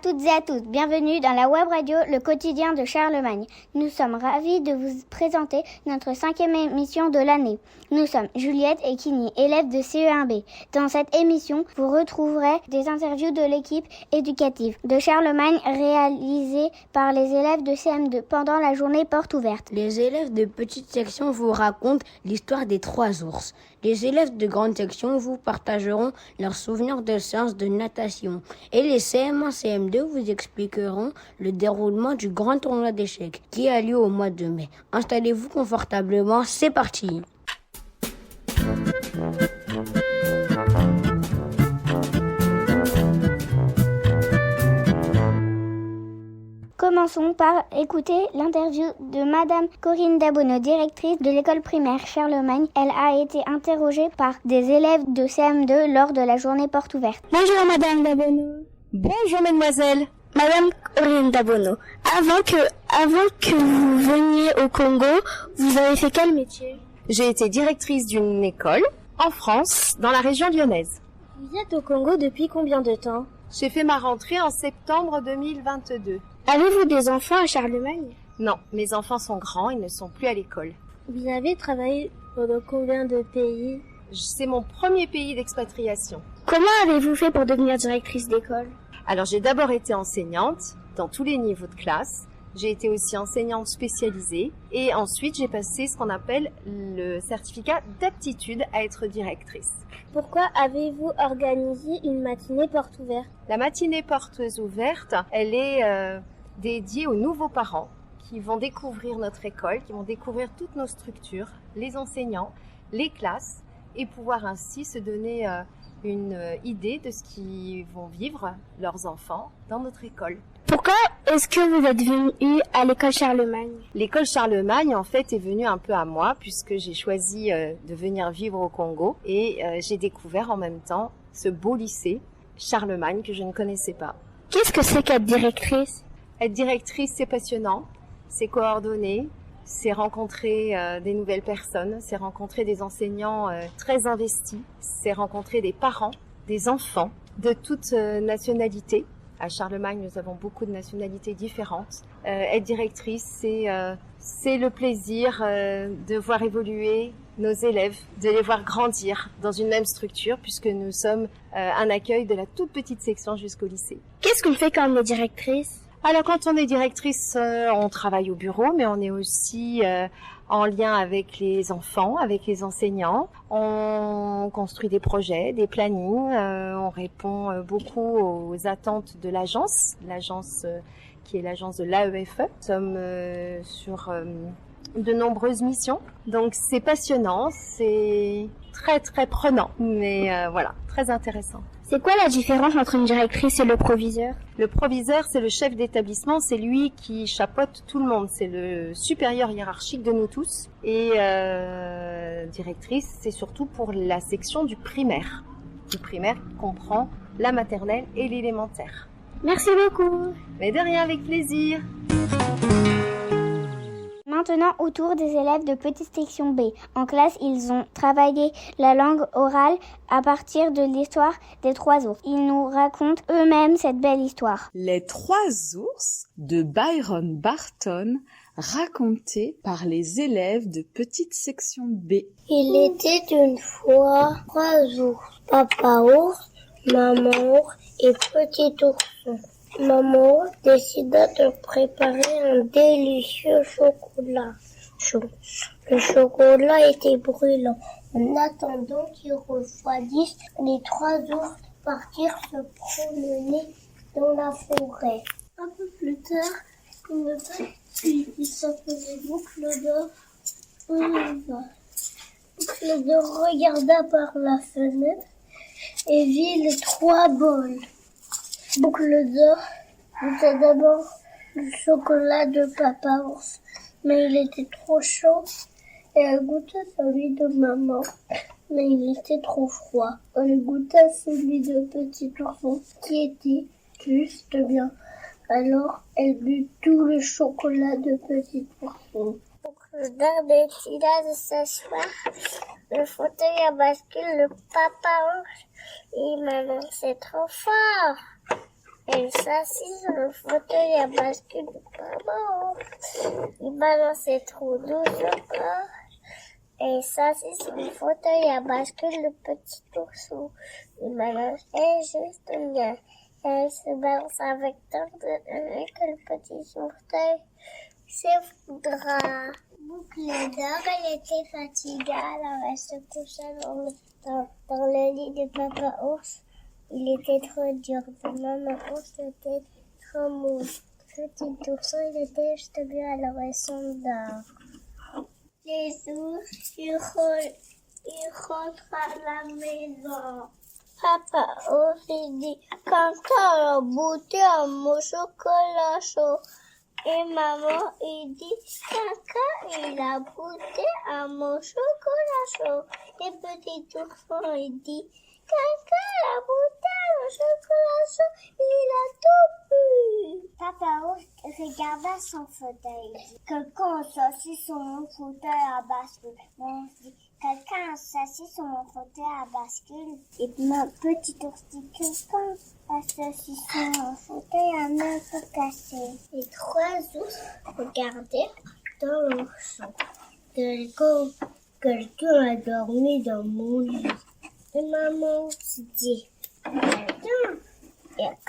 toutes et à tous, bienvenue dans la web radio Le Quotidien de Charlemagne. Nous sommes ravis de vous présenter notre 5e émission de l'année. Nous sommes Juliette et Kini, élèves de CE1B. Dans cette émission, vous retrouverez des interviews de l'équipe éducative de Charlemagne réalisées par les élèves de CM2 pendant la journée porte ouverte. Les élèves de petite section vous racontent l'histoire des 3 ours. Les élèves de grande section vous partageront leurs souvenirs de séances de natation. Et les CM1, CM2 vous expliqueront le déroulement du grand tournoi d'échecs qui a lieu au mois de mai. Installez-vous confortablement, c'est parti! Commençons par écouter l'interview de Madame Corinne Dabonneau, directrice de l'école primaire Charlemagne. Elle a été interrogée par des élèves de CM2 lors de la journée porte ouverte. Bonjour Madame Dabonneau. Bonjour mesdemoiselles. Madame Corinne Dabonneau, avant que vous veniez au Congo, vous avez fait quel métier? J'ai été directrice d'une école en France, dans la région lyonnaise. Vous êtes au Congo depuis combien de temps? J'ai fait ma rentrée en septembre 2022. Avez-vous des enfants à Charlemagne? Non, mes enfants sont grands, ils ne sont plus à l'école. Vous avez travaillé dans combien de pays? C'est mon premier pays d'expatriation. Comment avez-vous fait pour devenir directrice d'école? Alors j'ai d'abord été enseignante dans tous les niveaux de classe. J'ai été aussi enseignante spécialisée et ensuite j'ai passé ce qu'on appelle le certificat d'aptitude à être directrice. Pourquoi avez-vous organisé une matinée porte ouverte? La matinée portes ouvertes, elle est dédiée aux nouveaux parents qui vont découvrir notre école, qui vont découvrir toutes nos structures, les enseignants, les classes et pouvoir ainsi se donner une idée de ce qu'ils vont vivre leurs enfants dans notre école. Pourquoi est-ce que vous êtes venu à l'école Charlemagne? L'école Charlemagne, en fait, est venue un peu à moi puisque j'ai choisi de venir vivre au Congo et j'ai découvert en même temps ce beau lycée Charlemagne que je ne connaissais pas. Qu'est-ce que c'est qu'être directrice? Être directrice, c'est passionnant, c'est coordonner, c'est rencontrer des nouvelles personnes, c'est rencontrer des enseignants très investis, c'est rencontrer des parents, des enfants de toutes nationalités. À Charlemagne, nous avons beaucoup de nationalités différentes. Être directrice, c'est le plaisir de voir évoluer nos élèves, de les voir grandir dans une même structure, puisque nous sommes un accueil de la toute petite section jusqu'au lycée. Qu'est-ce qu'on fait quand on est directrice? Alors, quand on est directrice, on travaille au bureau, mais on est aussi en lien avec les enfants, avec les enseignants. On construit des projets, des plannings. On répond beaucoup aux attentes de l'agence qui est l'agence de l'AEFE. Nous sommes sur de nombreuses missions. Donc, c'est passionnant, c'est très, très prenant, mais voilà, très intéressant. C'est quoi la différence entre une directrice et le proviseur? Le proviseur, c'est le chef d'établissement, c'est lui qui chapeaute tout le monde, c'est le supérieur hiérarchique de nous tous. Et directrice, c'est surtout pour la section du primaire. Du primaire qui comprend la maternelle et l'élémentaire. Merci beaucoup. Mais de rien, avec plaisir. Maintenant, au tour des élèves de petite section B. En classe, ils ont travaillé la langue orale à partir de l'histoire des 3 ours. Ils nous racontent eux-mêmes cette belle histoire. Les 3 ours de Byron Barton, racontés par les élèves de petite section B. Il était une fois 3 ours. Papa ours, maman ours et petit ourson. Maman décida de préparer un délicieux chocolat chaud. Le chocolat était brûlant. En attendant qu'il refroidisse, les 3 ours partirent se promener dans la forêt. Un peu plus tard, une petite qui s'appelait Boucle d'Or arriva. Boucle d'Or regarda par la fenêtre et vit les 3 bols. Boucle d'Or goûta d'abord le chocolat de Papa Ours, mais il était trop chaud, et elle goûta celui de Maman, mais il était trop froid. Elle goûta celui de Petit Ourson, qui était juste bien. Alors elle but tout le chocolat de Petit Ourson. Boucle d'Or décida de s'asseoir. Le fauteuil à bascule, le Papa Ours, et Maman, c'est trop fort. Et s'assit sur le fauteuil à bascule de papa ours. Il balançait trop doucement. Et s'assit sur le fauteuil à bascule le petit ourson. Il balançait juste bien. Elle se balance avec tant de que le petit fauteuil s'effondra. Boucle d'or, elle était fatiguée, alors elle se coucha dans le lit de papa ours. Il était trop dur, de maman ours était trop mou. Petit ourson, il était juste bien, alors elle s'endort. Les ours, ils rentrent à la maison. Papa ours, il dit, Quentin a goûté à mon chocolat chaud. Et maman, il dit, Caca, il a goûté à mon chocolat chaud. Et petit ourson, il dit, Caca, il a goûté à mon chocolat chaud. Il a tout bu. Papa ours regarda son fauteuil. Il dit, quelqu'un s'assit sur mon fauteuil à bascule. Bon, il dit, quelqu'un s'assit sur mon fauteuil à bascule. Et ma petite ours dit, quelqu'un s'assit sur mon fauteuil à main peu cassée. Les trois ours regardaient dans leur champ. Quelqu'un a dormi dans mon lit. Et maman se dit, quelqu'un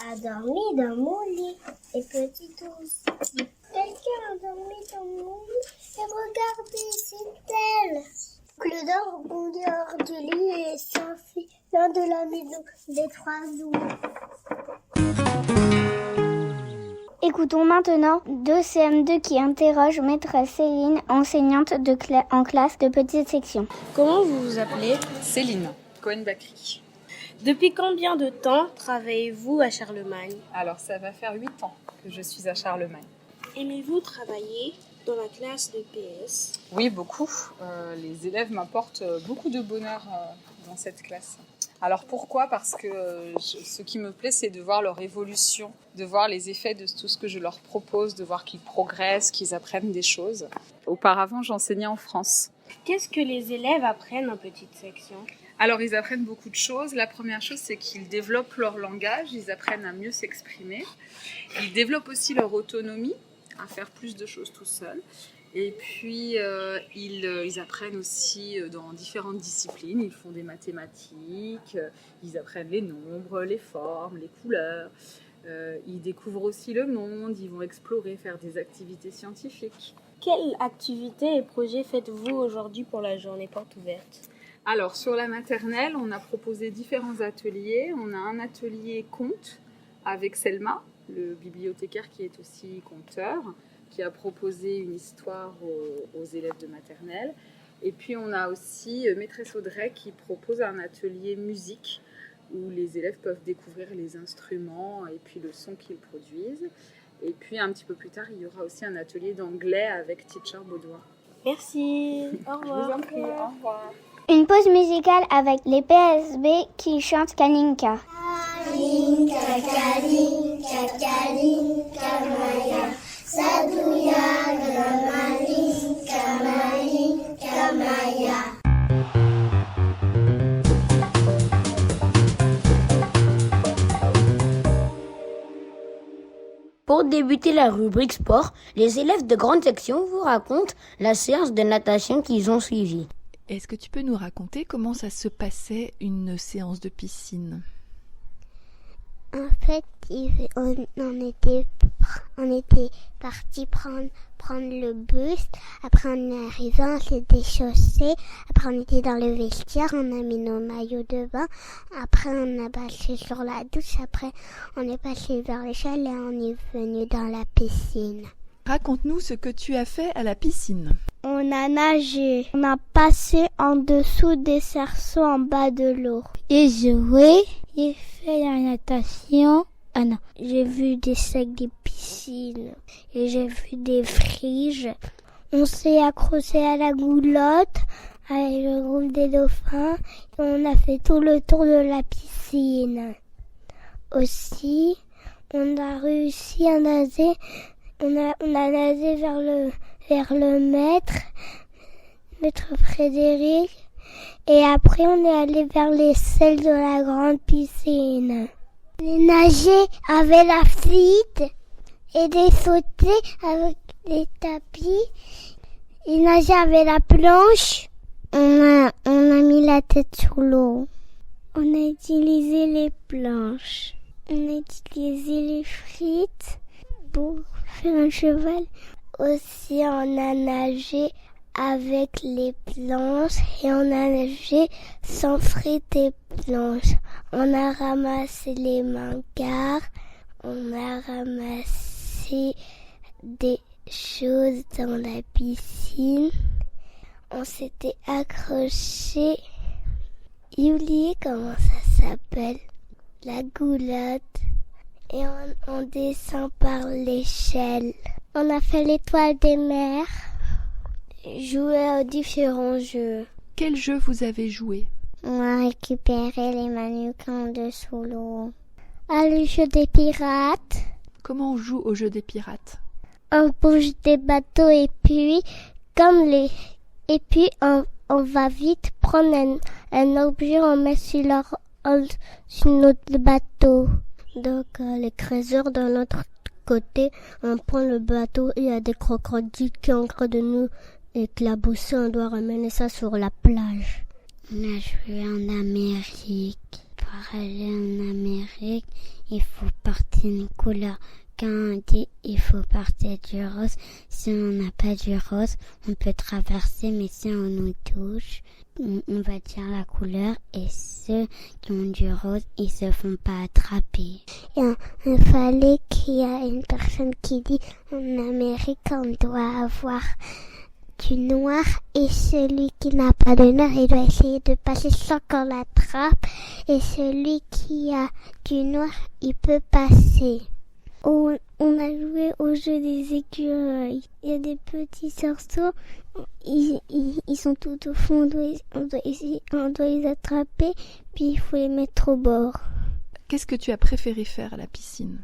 a dormi dans mon lit. Et petit ours dit, quelqu'un a dormi dans mon lit. Et regardez, c'est elle. Clodor bondit hors du lit et s'enfuit loin de la maison des trois ours. Écoutons maintenant 2 CM2 qui interrogent maîtresse Céline, enseignante en classe de petite section. Comment vous vous appelez? Céline Cohen-Bacri. Depuis combien de temps travaillez-vous à Charlemagne? Alors ça va faire 8 ans que je suis à Charlemagne. Aimez-vous travailler dans la classe de PS? Oui, beaucoup. Les élèves m'apportent beaucoup de bonheur dans cette classe. Alors pourquoi? Parce que ce qui me plaît, c'est de voir leur évolution, de voir les effets de tout ce que je leur propose, de voir qu'ils progressent, qu'ils apprennent des choses. Auparavant, j'enseignais en France. Qu'est-ce que les élèves apprennent en petite section? Alors, ils apprennent beaucoup de choses. La première chose, c'est qu'ils développent leur langage, ils apprennent à mieux s'exprimer. Ils développent aussi leur autonomie, à faire plus de choses tout seuls. Et puis, ils apprennent aussi dans différentes disciplines. Ils font des mathématiques, ils apprennent les nombres, les formes, les couleurs. Ils découvrent aussi le monde, ils vont explorer, faire des activités scientifiques. Quelles activités et projets faites-vous aujourd'hui pour la journée porte ouverte? Alors, sur la maternelle, on a proposé différents ateliers. On a un atelier conte avec Selma, le bibliothécaire qui est aussi conteur, qui a proposé une histoire aux élèves de maternelle. Et puis, on a aussi maîtresse Audrey qui propose un atelier musique où les élèves peuvent découvrir les instruments et puis le son qu'ils produisent. Et puis, un petit peu plus tard, il y aura aussi un atelier d'anglais avec Teacher Baudouin. Merci. Au revoir. Je vous en prie. Au revoir. Une pause musicale avec les PSB qui chantent Kalinka. Kalinka, Kalinka, Kalinka, Maya. Sadouya, Malinka, Malinka, Maya. Pour débuter la rubrique sport, les élèves de grande section vous racontent la séance de natation qu'ils ont suivie. Est-ce que tu peux nous raconter comment ça se passait une séance de piscine? En fait, on était parti prendre le bus. Après, on est arrivé, on s'est déchaussé. Après, on était dans le vestiaire, on a mis nos maillots de bain. Après, on a passé sur la douche. Après, on est passé vers l'échelle et on est venu dans la piscine. Raconte-nous ce que tu as fait à la piscine. On a nagé. On a passé en dessous des cerceaux en bas de l'eau. J'ai joué. J'ai fait la natation. Ah non, j'ai vu des sacs des piscines. Et j'ai vu des friges. On s'est accroché à la goulotte avec le groupe des dauphins. Et on a fait tout le tour de la piscine. Aussi, on a réussi à nager. On a nagé vers le maître Frédéric, et après on est allé vers les selles de la grande piscine. Les nager avec la flûte et des sauter avec les tapis. Et nager avec la planche. On a mis la tête sur l'eau. On a utilisé les planches. On a utilisé les frites pour faire un cheval. Aussi, on a nagé avec les planches et on a nagé sans frites et planches. On a ramassé les mangards, on a ramassé des choses dans la piscine. On s'était accroché. J'ai oublié comment ça s'appelle. La goulotte. Et on descend par l'échelle. On a fait l'étoile des mers. Jouer à différents jeux. Quel jeu vous avez joué? On a récupéré les mannequins de sous l'eau. Le jeu des pirates. Comment on joue au jeu des pirates? On bouge des bateaux et puis on va vite prendre un objet, on met sur notre bateau. Donc les trésors de l'autre côté, on prend le bateau et il y a des crocodiles qui ont en train de nous éclabousser, on doit ramener ça sur la plage. On a joué en Amérique. Pour aller en Amérique, il faut porter une couleur. Quand on dit il faut porter du rose, si on n'a pas du rose, on peut traverser, mais si on nous touche, on va dire la couleur et ceux qui ont du rose, ils se font pas attraper. Il fallait qu'il y ait une personne qui dit en Amérique on doit avoir du noir et celui qui n'a pas de noir, il doit essayer de passer sans qu'on l'attrape et celui qui a du noir, il peut passer. On a joué au jeu des écureuils. Il y a des petits cerceaux, ils sont tout au fond, on doit les attraper, puis il faut les mettre au bord. Qu'est-ce que tu as préféré faire à la piscine?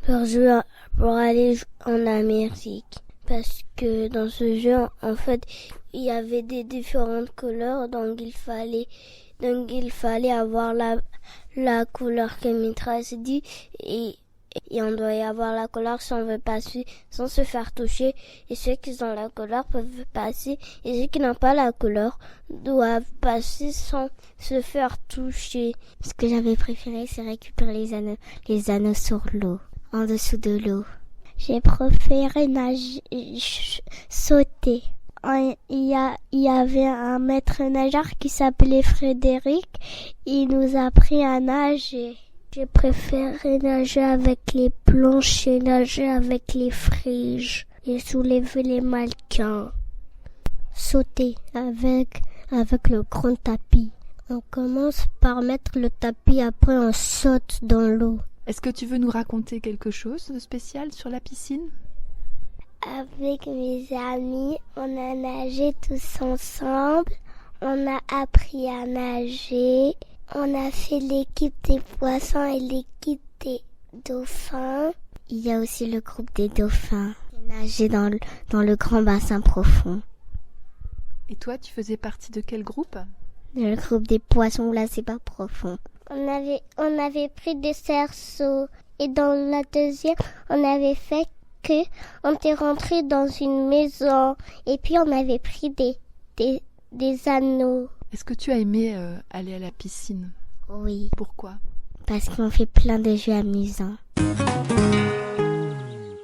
Pour aller en Amérique. Parce que dans ce jeu, en fait, il y avait des différentes couleurs, donc il fallait avoir la couleur que Mitra s'est dit et on doit y avoir la couleur si on veut passer sans se faire toucher. Et ceux qui ont la couleur peuvent passer. Et ceux qui n'ont pas la couleur doivent passer sans se faire toucher. Ce que j'avais préféré, c'est récupérer les anneaux sur l'eau, en dessous de l'eau. J'ai préféré sauter. Il y avait un maître nageur qui s'appelait Frédéric. Il nous a appris à nager. J'ai préféré nager avec les planches et nager avec les friges et soulever les mannequins. Sauter avec le grand tapis. On commence par mettre le tapis, après on saute dans l'eau. Est-ce que tu veux nous raconter quelque chose de spécial sur la piscine? Avec mes amis, on a nagé tous ensemble. On a appris à nager. On a fait l'équipe des poissons et l'équipe des dauphins. Il y a aussi le groupe des dauphins. Nager dans le grand bassin profond. Et toi, tu faisais partie de quel groupe? Le groupe des poissons, là, c'est pas profond. On avait pris des cerceaux. Et dans la deuxième, on avait fait que on était rentré dans une maison. Et puis, on avait pris des anneaux. Est-ce que tu as aimé aller à la piscine? Oui. Pourquoi? Parce qu'on fait plein de jeux amusants.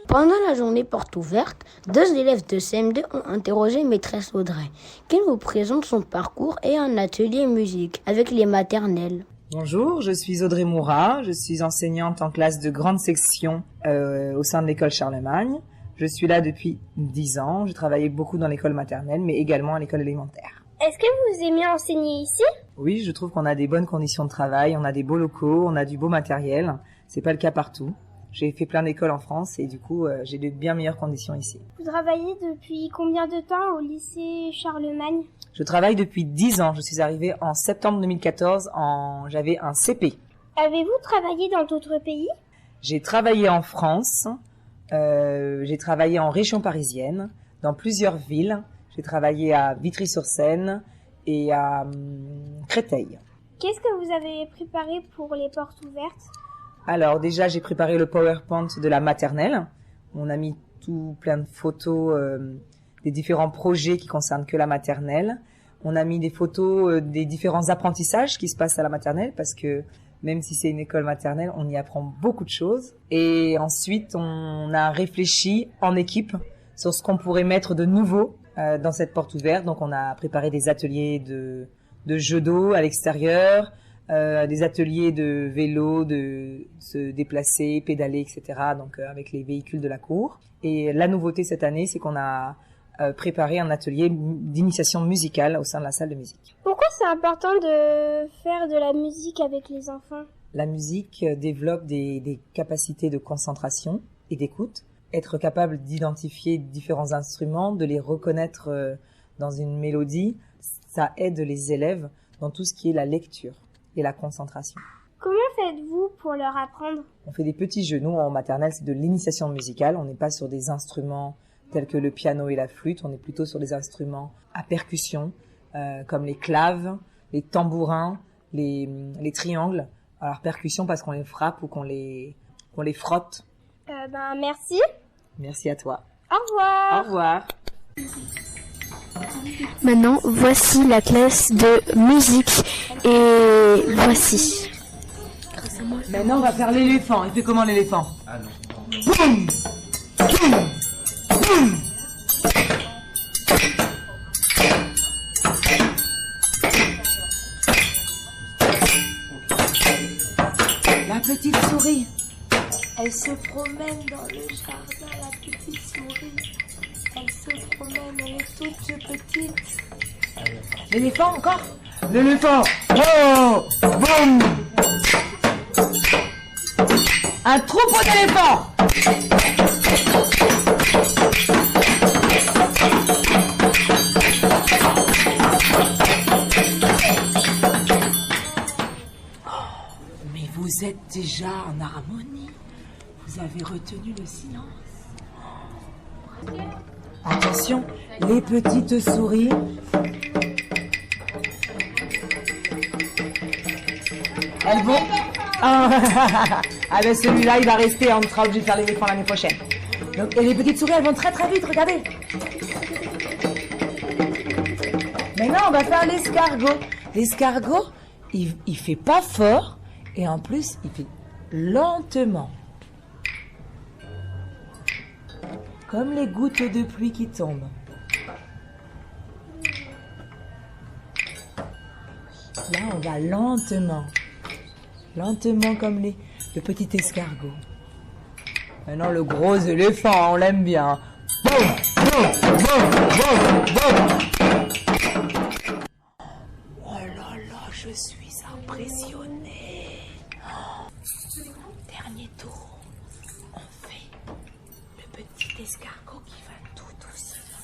Pendant la journée porte ouverte, 2 élèves de CM2 ont interrogé maîtresse Audrey, qui nous présente son parcours et un atelier musique avec les maternelles. Bonjour, je suis Audrey Mourat, je suis enseignante en classe de grande section au sein de l'école Charlemagne. Je suis là depuis 10 ans, j'ai travaillé beaucoup dans l'école maternelle, mais également à l'école élémentaire. Est-ce que vous aimez enseigner ici? Oui, je trouve qu'on a des bonnes conditions de travail, on a des beaux locaux, on a du beau matériel. C'est pas le cas partout. J'ai fait plein d'écoles en France et du coup, j'ai de bien meilleures conditions ici. Vous travaillez depuis combien de temps au lycée Charlemagne? Je travaille depuis 10 ans. Je suis arrivée en septembre 2014, j'avais un CP. Avez-vous travaillé dans d'autres pays? J'ai travaillé en France, j'ai travaillé en région parisienne, dans plusieurs villes. J'ai travaillé à Vitry-sur-Seine et à Créteil. Qu'est-ce que vous avez préparé pour les portes ouvertes? Alors déjà, j'ai préparé le PowerPoint de la maternelle. On a mis tout plein de photos des différents projets qui concernent que la maternelle. On a mis des photos des différents apprentissages qui se passent à la maternelle parce que même si c'est une école maternelle, on y apprend beaucoup de choses. Et ensuite, on a réfléchi en équipe sur ce qu'on pourrait mettre de nouveau dans cette porte ouverte. Donc, on a préparé des ateliers de jeux d'eau à l'extérieur, des ateliers de vélo, de se déplacer, pédaler, etc. Donc, avec les véhicules de la cour. Et la nouveauté cette année, c'est qu'on a préparé un atelier d'initiation musicale au sein de la salle de musique. Pourquoi c'est important de faire de la musique avec les enfants? La musique développe des capacités de concentration et d'écoute. Être capable d'identifier différents instruments, de les reconnaître dans une mélodie, ça aide les élèves dans tout ce qui est la lecture et la concentration. Comment faites-vous pour leur apprendre? On fait des petits jeux. Nous, en maternelle, c'est de l'initiation musicale. On n'est pas sur des instruments tels que le piano et la flûte. On est plutôt sur des instruments à percussion, comme les claves, les tambourins, les triangles. Alors, percussion parce qu'on les frappe ou qu'on les frotte. Merci. Merci à toi. Au revoir. Au revoir. Maintenant, voici la classe de musique et voici. Maintenant, on va faire l'éléphant. Il fait comment l'éléphant? Boum! Boum! Boum! La petite souris. Elle se promène dans le jardin, la petite souris. Elle se promène, elle est toute petite. L'éléphant encore? L'éléphant! Oh! Boum! Un troupeau d'éléphants! Mais vous êtes déjà en harmonie. Vous avez retenu le silence. Attention, les petites souris. Elles vont... Ah ben celui-là, il va rester, on sera obligé de faire l'éléphant l'année prochaine. Donc, et les petites souris, elles vont très très vite, regardez. Maintenant, on va faire l'escargot. L'escargot, il fait pas fort, et en plus, il fait lentement. Comme les gouttes de pluie qui tombent. Là, on va lentement. Lentement comme le petit escargot. Maintenant, le gros éléphant, on l'aime bien. Boum, boum, boum, boum, boum. Oh là là, je suis impressionnée. Dernier tour. On fait le petit escargot qui va tout doucement.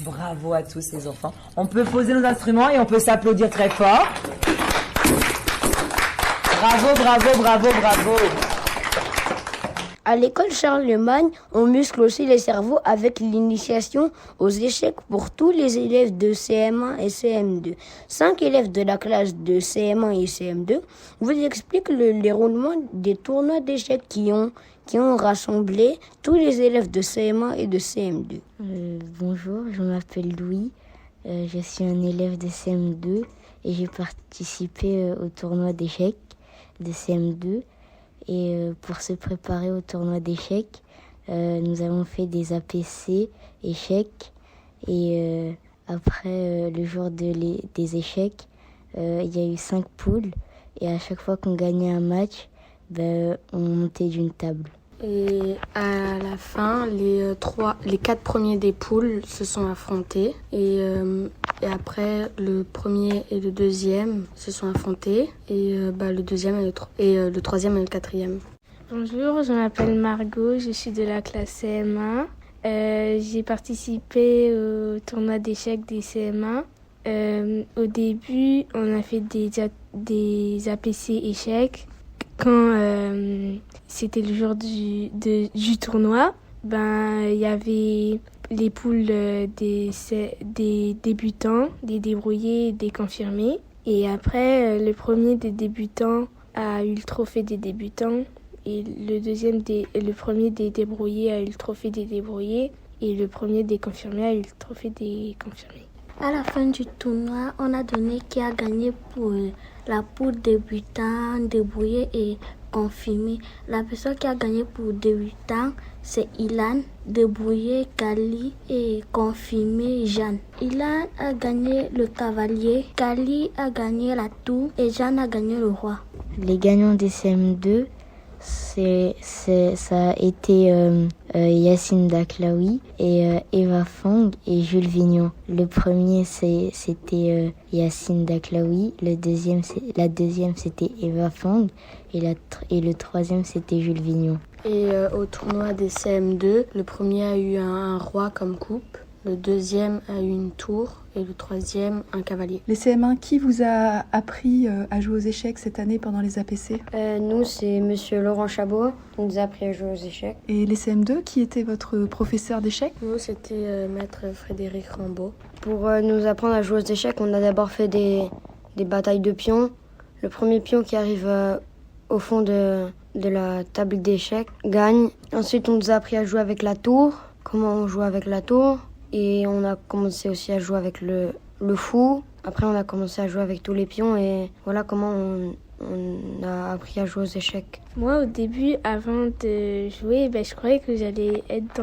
Bravo à tous ces enfants. On peut poser nos instruments et on peut s'applaudir très fort. Bravo, bravo, bravo, bravo. À l'école Charlemagne, on muscle aussi les cerveaux avec l'initiation aux échecs pour tous les élèves de CM1 et CM2. 5 élèves de la classe de CM1 et CM2 vous expliquent le déroulement des tournois d'échecs qui ont rassemblé tous les élèves de CM1 et de CM2. Bonjour, je m'appelle Louis, je suis un élève de CM2 et j'ai participé au tournoi d'échecs de CM2. Et pour se préparer au tournoi d'échecs, nous avons fait des APC échecs. Et après, le jour des échecs, il y a eu 5 poules. Et à chaque fois qu'on gagnait un match, on montait d'une table. Et à la fin, les 4 premiers des poules se sont affrontés. Et après, le premier et le deuxième se sont affrontés. Et le deuxième et le troisième et le quatrième. Bonjour, je m'appelle Margot, je suis de la classe CM1. J'ai participé au tournoi d'échecs des CM1. Au début, on a fait des APC échecs. Quand c'était le jour du tournoi, il y avait les poules des débutants, des débrouillés, des confirmés. Et après, le premier des débutants a eu le trophée des débutants. Et le premier des débrouillés a eu le trophée des débrouillés. Et le premier des confirmés a eu le trophée des confirmés. À la fin du tournoi, on a donné qui a gagné pour la poule débutant, débrouillé et confirmé. La personne qui a gagné pour débutant, c'est Ilan, débrouillé, Kali et confirmé, Jeanne. Ilan a gagné le cavalier, Kali a gagné la tour et Jeanne a gagné le roi. Les gagnants des CM2, ça a été Yacine Daklaoui et Eva Fong et Jules Vignon. Le premier c'était Yacine Daklaoui, la deuxième c'était Eva Fong et le troisième c'était Jules Vignon. Et au tournoi des CM2, le premier a eu un roi comme coupe, le deuxième a eu une tour et le troisième un cavalier. Les CM1, qui vous a appris à jouer aux échecs cette année pendant les APC? Nous, c'est monsieur Laurent Chabot qui nous a appris à jouer aux échecs. Et les CM2, qui était votre professeur d'échecs? Nous, c'était maître Frédéric Rambaud. Pour nous apprendre à jouer aux échecs, on a d'abord fait des batailles de pions. Le premier pion qui arrive au fond de la table d'échecs gagne. Ensuite, on nous a appris à jouer avec la tour, comment on joue avec la tour. Et on a commencé aussi à jouer avec le fou. Après, on a commencé à jouer avec tous les pions. Et voilà comment on a appris à jouer aux échecs. Moi, au début, avant de jouer, je croyais que j'allais être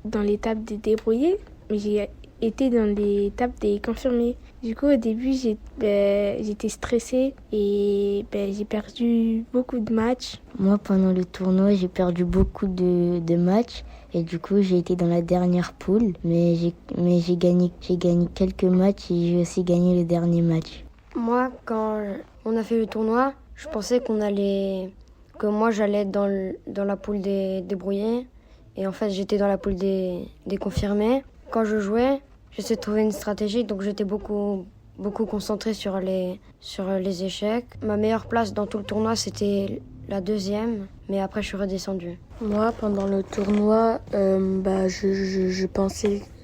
dans l'étape des débrouillés. Mais j'ai été dans l'étape des confirmés. Du coup, au début, j'étais stressée et j'ai perdu beaucoup de matchs. Moi, pendant le tournoi, j'ai perdu beaucoup de matchs. Et du coup, j'ai été dans la dernière poule, mais j'ai gagné quelques matchs et j'ai aussi gagné le dernier match. Moi, quand on a fait le tournoi, je pensais que moi j'allais être dans la poule des débrouillés. Et en fait, j'étais dans la poule des confirmés. Quand je jouais, j'essayais de trouver une stratégie, donc j'étais beaucoup concentrée sur les échecs. Ma meilleure place dans tout le tournoi, c'était la deuxième, mais après je suis redescendue. Moi, pendant le tournoi,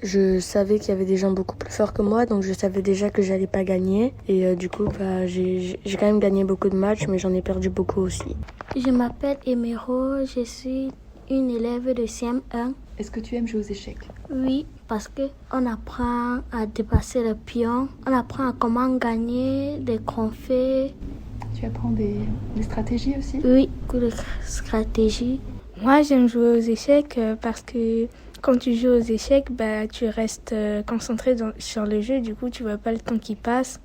je savais qu'il y avait des gens beaucoup plus forts que moi, donc je savais déjà que j'allais pas gagner. Et du coup, j'ai quand même gagné beaucoup de matchs, mais j'en ai perdu beaucoup aussi. Je m'appelle Emero, je suis une élève de CM1. Est-ce que tu aimes jouer aux échecs? Oui, parce qu'on apprend à dépasser le pion, on apprend à comment gagner des trophées. Tu apprends des stratégies aussi? Oui, beaucoup de stratégies. Moi, j'aime jouer aux échecs parce que quand tu joues aux échecs, tu restes concentré sur le jeu. Du coup, tu vois pas le temps qui passe.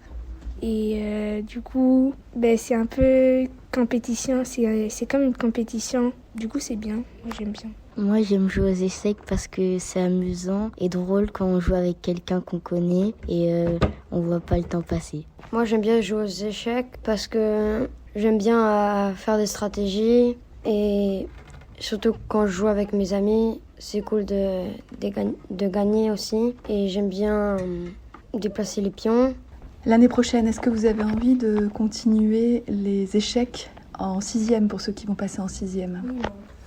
Et du coup, c'est un peu compétition. C'est comme une compétition. Du coup, c'est bien. Moi, j'aime bien. Moi, j'aime jouer aux échecs parce que c'est amusant et drôle quand on joue avec quelqu'un qu'on connaît et on voit pas le temps passer. Moi, j'aime bien jouer aux échecs parce que j'aime bien faire des stratégies et surtout quand je joue avec mes amis, c'est cool de gagner aussi et j'aime bien déplacer les pions. L'année prochaine, est-ce que vous avez envie de continuer les échecs en 6e pour ceux qui vont passer en 6e?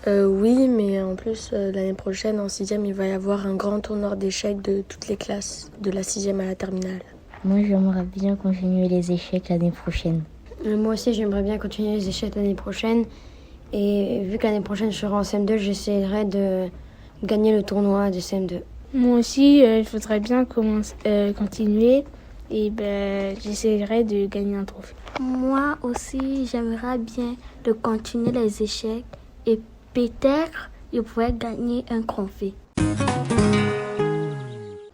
Oui, mais en plus, l'année prochaine, en 6e, il va y avoir un grand tournoi d'échecs de toutes les classes, de la 6e à la terminale. Moi, j'aimerais bien continuer les échecs l'année prochaine. Moi aussi, j'aimerais bien continuer les échecs l'année prochaine. Et vu que l'année prochaine, je serai en CM2, j'essaierai de gagner le tournoi des CM2. Moi aussi, je voudrais bien continuer. Et j'essaierai de gagner un trophée. Moi aussi, j'aimerais bien de continuer les échecs. Et peut-être, je pourrais gagner un trophée.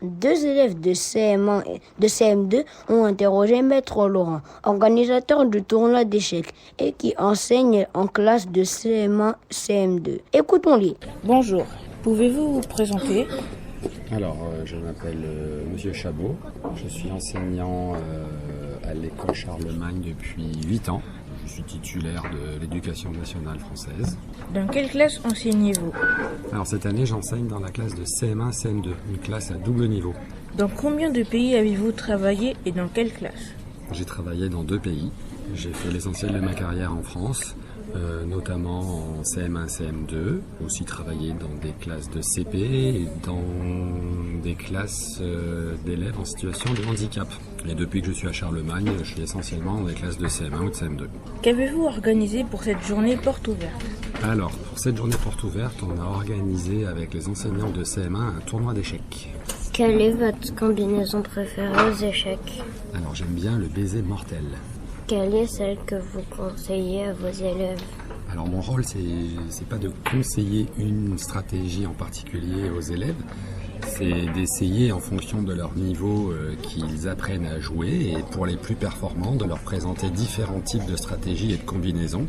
Deux élèves de CM1 et de CM2 ont interrogé Maître Laurent, organisateur du tournoi d'échecs et qui enseigne en classe de CM1, CM2. Écoutons-les. Bonjour, pouvez-vous vous présenter? Alors, je m'appelle Monsieur Chabot, je suis enseignant à l'école Charlemagne depuis 8 ans. Je suis titulaire de l'éducation nationale française. Dans quelle classe enseignez-vous? Alors cette année, j'enseigne dans la classe de CM1, CM2, une classe à double niveau. Dans combien de pays avez-vous travaillé et dans quelle classe? J'ai travaillé dans 2 pays. J'ai fait l'essentiel de ma carrière en France, notamment en CM1, CM2, aussi travaillé dans des classes de CP et dans des classes d'élèves en situation de handicap. Et depuis que je suis à Charlemagne, je suis essentiellement dans des classes de CM1 ou de CM2. Qu'avez-vous organisé pour cette journée porte ouverte? Alors, pour cette journée porte ouverte, on a organisé avec les enseignants de CM1 un tournoi d'échecs. Quelle est votre combinaison préférée aux échecs? Alors, j'aime bien le baiser mortel. Quelle est celle que vous conseillez à vos élèves? Alors mon rôle, c'est pas de conseiller une stratégie en particulier aux élèves, c'est d'essayer en fonction de leur niveau qu'ils apprennent à jouer et pour les plus performants de leur présenter différents types de stratégies et de combinaisons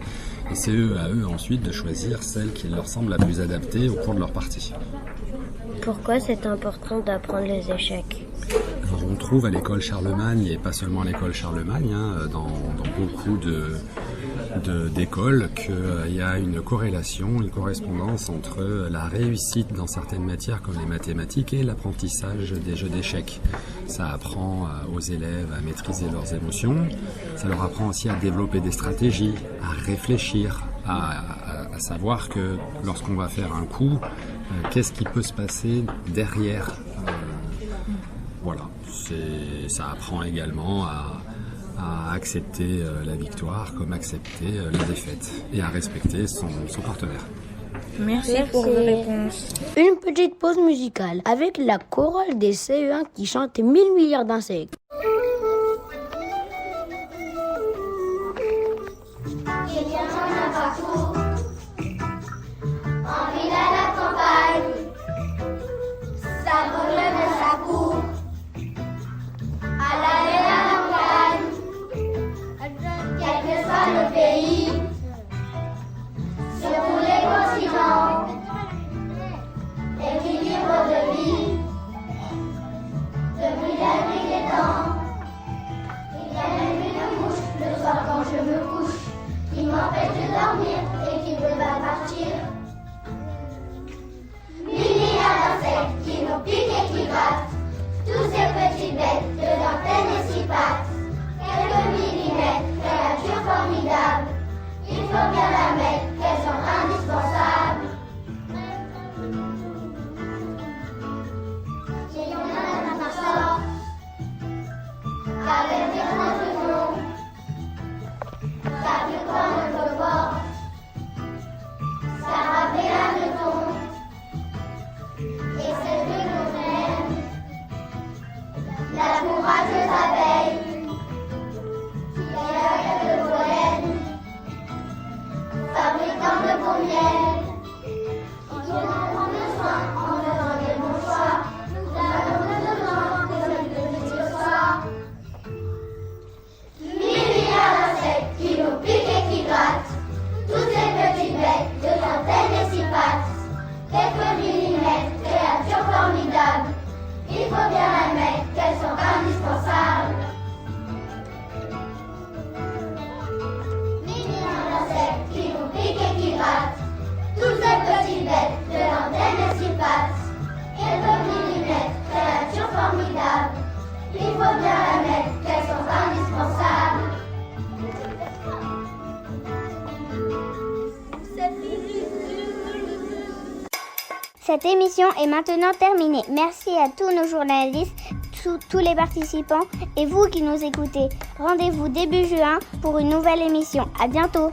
et c'est à eux ensuite de choisir celle qui leur semble la plus adaptée au cours de leur partie. Pourquoi c'est important d'apprendre les échecs? Alors on trouve à l'école Charlemagne, et pas seulement à l'école Charlemagne, dans beaucoup d'écoles, qu'il y a une corrélation, une correspondance entre la réussite dans certaines matières comme les mathématiques et l'apprentissage des jeux d'échecs. Ça apprend aux élèves à maîtriser leurs émotions, ça leur apprend aussi à développer des stratégies, à réfléchir, à savoir que lorsqu'on va faire un coup, qu'est-ce qui peut se passer derrière. Voilà, ça apprend également à accepter la victoire comme accepter la défaite et à respecter son partenaire. Merci pour vos réponses. Une petite pause musicale avec la chorale des CE1 qui chante 1000 milliards d'insectes. Cette émission est maintenant terminée. Merci à tous nos journalistes, tous les participants et vous qui nous écoutez. Rendez-vous début juin pour une nouvelle émission. À bientôt.